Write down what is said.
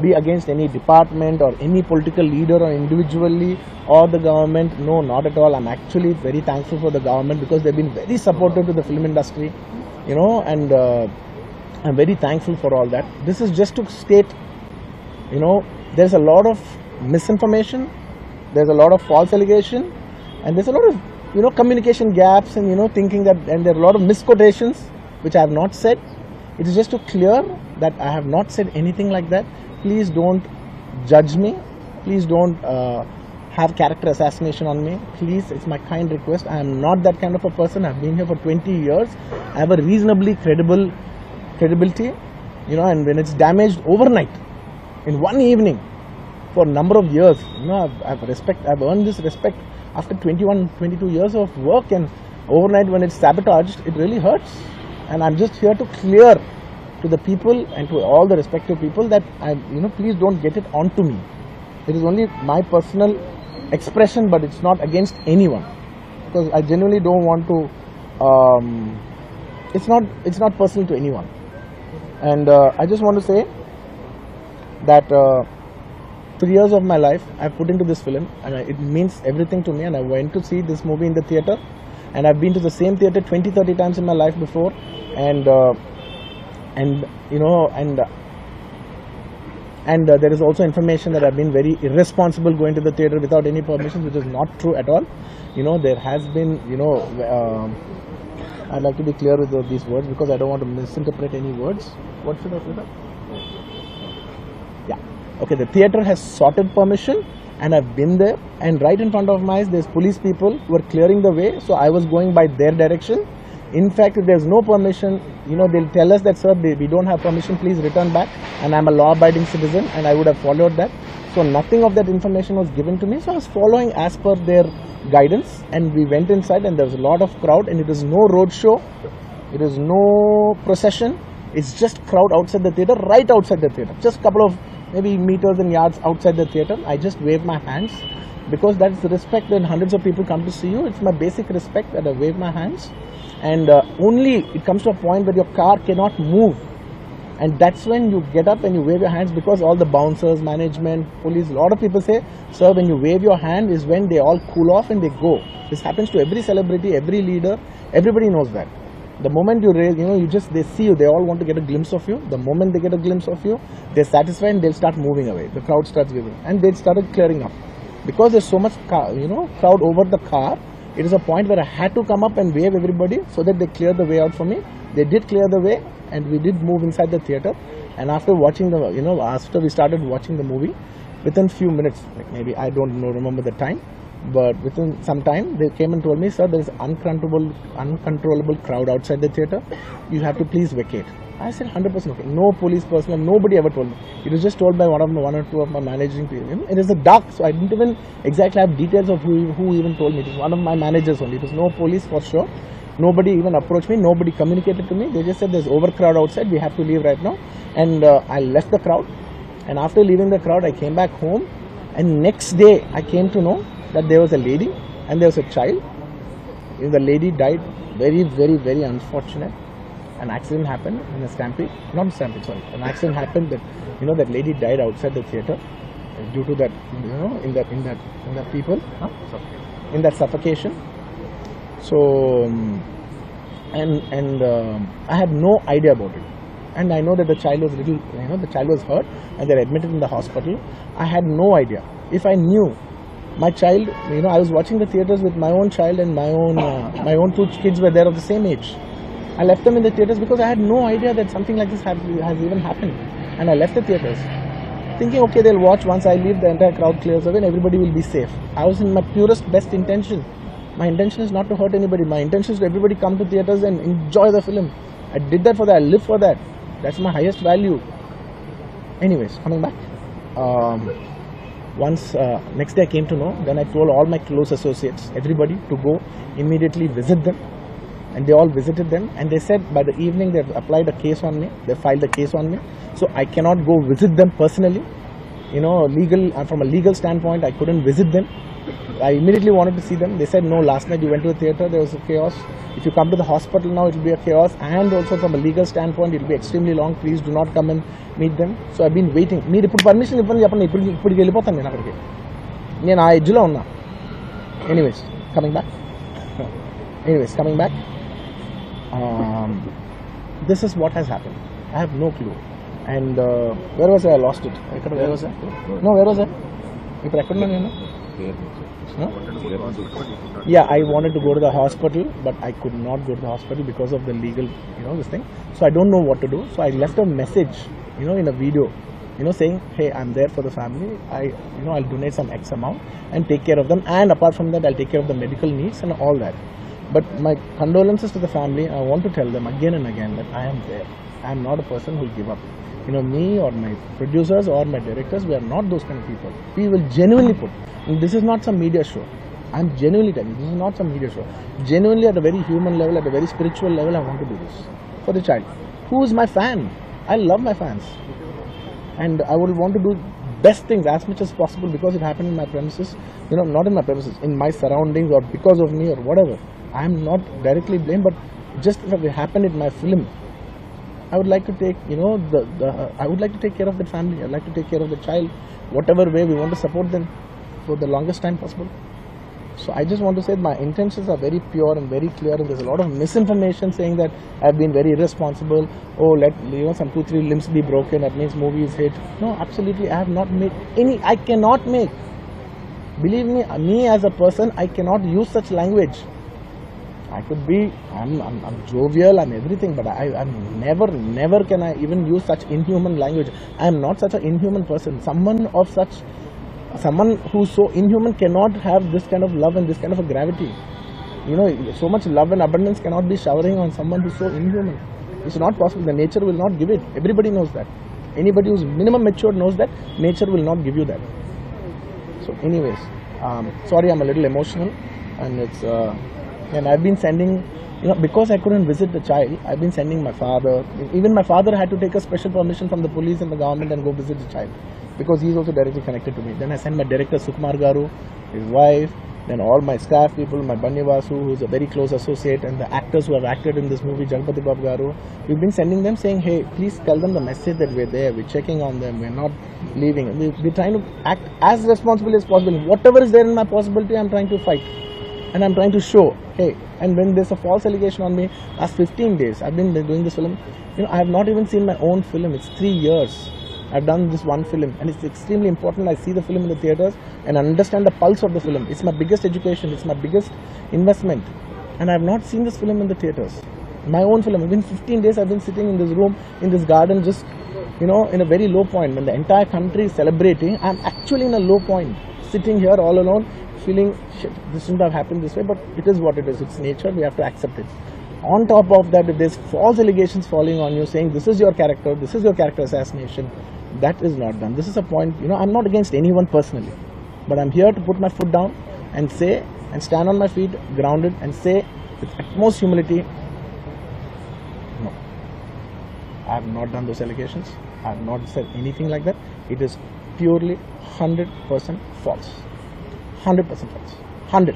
be against any department or any political leader or individually or the government. No, not at all. I'm actually very thankful for the government because they've been very supportive to the film industry, and I'm very thankful for all that. This is just to state, there's a lot of misinformation, there's a lot of false allegation, and there's a lot of, communication gaps and, thinking that, and there are a lot of misquotations which I have not said. It is just to clear that I have not said anything like that. Please don't judge me. Please don't have character assassination on me. Please, it's my kind request. I am not that kind of a person. I've been here for 20 years. I have a reasonably credibility, and when it's damaged overnight, in one evening, for a number of years, I've earned this respect after 21, 22 years of work, and overnight when it's sabotaged, it really hurts. And I'm just here to clear to the people and to all the respective people that please don't get it onto me. It is only my personal expression, but it's not against anyone, because I genuinely don't want to. It's not personal to anyone. And I just want to say that 3 years of my life I've put into this film, and it means everything to me. And I went to see this movie in the theatre, and I've been to the same theatre 20-30 times in my life before, and there is also information that I've been very irresponsible going to the theatre without any permission, which is not true at all. There has been, I'd like to be clear with these words because I don't want to misinterpret any words. What should I say that? Yeah. Okay, the theatre has sought permission, and I've been there, and right in front of my eyes there's police people who are clearing the way, so I was going by their direction. In fact, if there's no permission, they'll tell us that, sir, we don't have permission, please return back, and I'm a law-abiding citizen, and I would have followed that. So nothing of that information was given to me, so I was following as per their guidance, and we went inside, and there was a lot of crowd, and it is no road show, it is no procession, it's just crowd outside the theatre, right outside the theatre, just a couple of maybe meters and yards outside the theatre. I just wave my hands because that's the respect when hundreds of people come to see you. It's my basic respect that I wave my hands, and only it comes to a point where your car cannot move, and that's when you get up and you wave your hands, because all the bouncers, management, police, a lot of people say, sir, when you wave your hand is when they all cool off and they go. This happens to every celebrity, every leader, everybody knows that. The moment you raise, they see you, they all want to get a glimpse of you. The moment they get a glimpse of you, they're satisfied and they'll start moving away. The crowd starts giving, and they started clearing up. Because there's so much crowd over the car, it is a point where I had to come up and wave everybody so that they clear the way out for me. They did clear the way, and we did move inside the theatre. And after watching after we started watching the movie, within few minutes, like maybe I don't remember the time, but within some time they came and told me, sir, there is uncontrollable crowd outside the theatre. You have to please vacate. I said 100% okay. No police personnel, nobody ever told me. It was just told by one or two of my managing people. It is a dark, so I didn't even exactly have details of who even told me. It was one of my managers only. It was no police for sure. Nobody even approached me. Nobody communicated to me. They just said there's overcrowd outside. We have to leave right now. And I left the crowd. And after leaving the crowd, I came back home. And next day, I came to know that there was a lady and there was a child. The lady died. Very, very, very unfortunate. An accident happened in a stampede. Not a stampede, sorry. An accident happened that that lady died outside the theatre due to that in that people in that suffocation. So I had no idea about it, and I know that the child was the child was hurt and they're admitted in the hospital. I had no idea. If I knew my child, I was watching the theatres with my own child, and my own two kids were there of the same age. I left them in the theatres because I had no idea that something like this has even happened, and I left the theatres thinking, okay, they'll watch. Once I leave, the entire crowd clears away and everybody will be safe. I was in my purest best intention. My intention is not to hurt anybody. My intention is to everybody come to theatres and enjoy the film. I did that for that. I live for that. That's my highest value. Anyways, coming back. Next day I came to know, then I told all my close associates, everybody, to go immediately visit them. And they all visited them, and they said by the evening they've applied a case on me. They filed a case on me. So I cannot go visit them personally. From a legal standpoint, I couldn't visit them. I immediately wanted to see them. They said, no, last night you went to the theatre, there was a chaos. If you come to the hospital now, it will be a chaos. And also from a legal standpoint, it will be extremely long. Please do not come and meet them. So I've been waiting. మీరు ఇప్పుడు permission ఇవ్వండి చెప్పండి, ఇప్పటికి వెళ్ళిపోతాను నేను అక్కడికి. నేను ఆ ఎడ్జ్లో ఉన్నా. Anyways, coming back. This is what has happened. I have no clue. And where was I? I lost it. Where was I? No, where was I? ఇప్పుడు ఎక్కడున్నా నేను? No? Yeah, I wanted to go to the hospital, but I could not go to the hospital because of the legal, this thing. So I don't know what to do. So I left a message, in a video, saying, hey, I'm there for the family. I'll donate some X amount and take care of them. And apart from that, I'll take care of the medical needs and all that. But my condolences to the family. I want to tell them again and again that I am there. I am not a person who will give up. Me or my producers or my directors, we are not those kind of people. We will genuinely put. And this is not some media show. I'm genuinely telling you, this is not some media show. Genuinely at a very human level, at a very spiritual level, I want to do this for the child. Who is my fan? I love my fans. And I would want to do best things as much as possible because it happened in my premises. Not in my premises, in my surroundings or because of me or whatever. I am not directly blamed, but just if it happened in my film, I would like to take, I would like to take care of the family. I'd like to take care of the child, whatever way we want to support them for the longest time possible. So I just want to say my intentions are very pure and very clear, and there's a lot of misinformation saying that I've been very irresponsible. Oh, let some 2-3 limbs be broken, that means movie is hit. No, absolutely, I have not made any. I cannot make. Believe me as a person, I cannot use such language. I could be, I'm jovial, I'm everything, but I'm never can I even use such inhuman language. I am not such an inhuman person. Someone who's so inhuman cannot have this kind of love and this kind of a gravity. So much love and abundance cannot be showering on someone who's so inhuman. It's not possible. The nature will not give it. Everybody knows that. Anybody who's minimum mature knows that nature will not give you that. So anyways, sorry, I'm a little emotional, and it's and I've been sending, because I couldn't visit the child, I've been sending my father. Even my father had to take a special permission from the police and the government and go visit the child, because he's also directly connected to me. Then I sent my director Sukumar Garu, his wife, then all my staff people, my Bannivasu, who's a very close associate, and the actors who have acted in this movie, Jaganpati Babu Garu. We've been sending them saying, hey, please tell them the message that we're there, we're checking on them, we're not leaving. We're trying to act as responsibly as possible. Whatever is there in my possibility, I'm trying to fight. And I'm trying to show, hey, and when there's a false allegation on me, last 15 days, I've been doing this film. I have not even seen my own film. It's 3 years. I've done this one film, and it's extremely important. I see the film in the theaters and understand the pulse of the film. It's my biggest education. It's my biggest investment. And I have not seen this film in the theaters. My own film. Within 15 days, I've been sitting in this room, in this garden, just, in a very low point. When the entire country is celebrating, I'm actually in a low point, sitting here all alone, feeling, shit, this shouldn't have happened this way, but it is what it is. It's nature. We have to accept it. On top of that, if there's false allegations falling on you, saying this is your character assassination, that is not done. This is a point, I'm not against anyone personally, but I'm here to put my foot down and say, and stand on my feet, grounded, and say with utmost humility, no, I have not done those allegations. I have not said anything like that. It is purely 100% false. 100% false. 100.